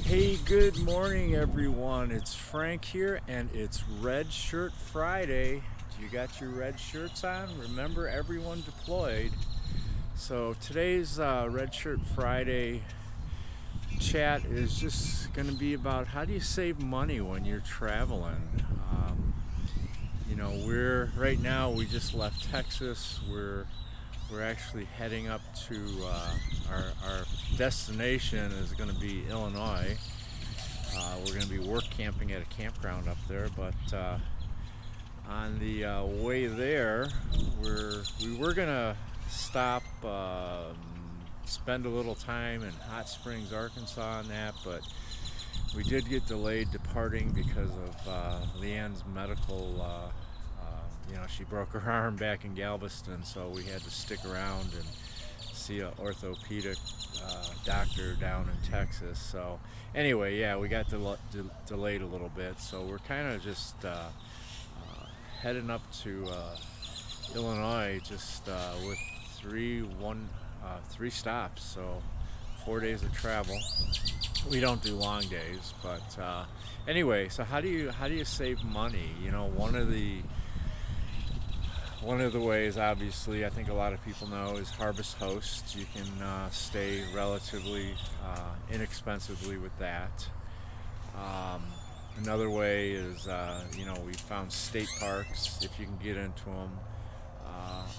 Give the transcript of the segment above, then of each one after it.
Hey, good morning, everyone. It's Frank here, and it's Red Shirt Friday. You got your red shirts on? Remember, everyone deployed. So today's Red Shirt Friday chat is just going to be about how do you save money when you're traveling. We're right now. We just left Texas. We're actually heading up to our destination is going to be Illinois. We're going to be work camping at a campground up there, but on the way there, we were going to stop, spend a little time in Hot Springs, Arkansas, and that, but we did get delayed departing because of Leanne's medical. She broke her arm back in Galveston, so we had to stick around and see an orthopedic doctor down in Texas. So anyway, yeah, we got delayed a little bit. So we're kind of just heading up to Illinois, just with three stops. So 4 days of travel. We don't do long days, but anyway. So how do you save money? One of the ways, obviously, I think a lot of people know is Harvest Host. You can stay relatively inexpensively with that. Um, Another way is, we found state parks, if you can get into them,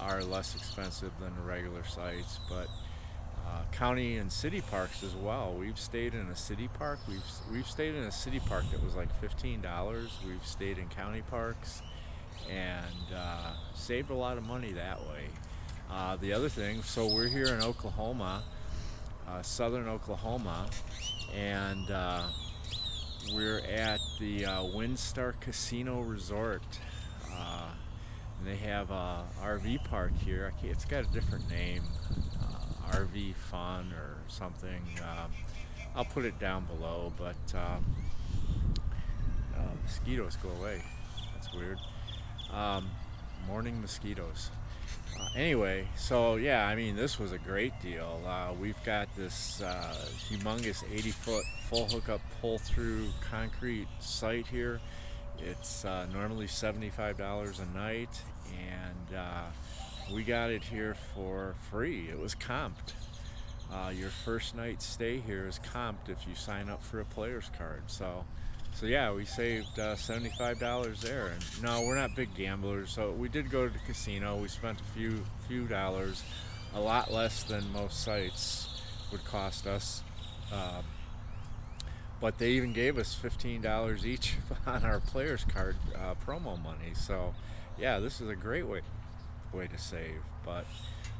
are less expensive than the regular sites. But county and city parks as well. We've stayed in a city park. We've stayed in a city park that was like $15. We've stayed in county parks and saved a lot of money that way. The other thing, so we're here in Oklahoma, southern Oklahoma, and we're at the Windstar Casino Resort. Uh, and they have a RV park here. It's got a different name, RV Fun or something. I'll put it down below, but mosquitoes go away. That's weird. Um, Morning mosquitoes. Anyway, so yeah, I mean, this was a great deal. We've got this humongous 80-foot full hookup pull through concrete site here. It's normally $75 a night, and we got it here for free. It was comped. Your first night stay here is comped if you sign up for a player's card. So yeah, we saved $75 there. And no, we're not big gamblers, so we did go to the casino. We spent a few dollars, a lot less than most sites would cost us. Um, but they even gave us $15 each on our players card promo money. So yeah, this is a great way to save. But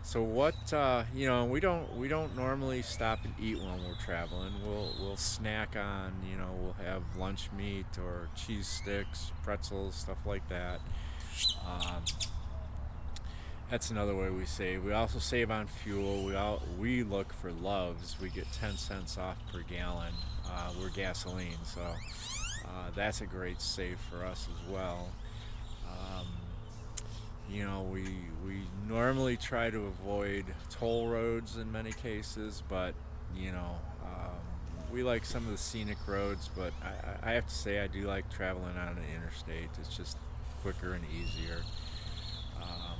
so what we don't normally stop and eat when we're traveling. We'll snack on, we'll have lunch meat or cheese sticks, pretzels, stuff like that. Um, that's another way we save. We also save on fuel. We look for Loves. We get 10 cents off per gallon. We're gasoline, so that's a great save for us as well. Um, we normally try to avoid toll roads in many cases, but we like some of the scenic roads. But I have to say I do like traveling on the interstate. It's just quicker and easier. Um,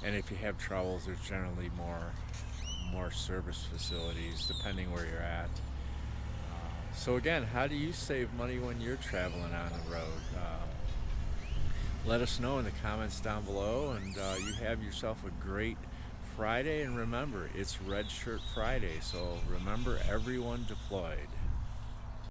and if you have troubles, there's generally more service facilities depending where you're at. So again, how do you save money when you're traveling on the road? Let us know in the comments down below, and you have yourself a great Friday. And remember, it's Red Shirt Friday, so remember, everyone deployed.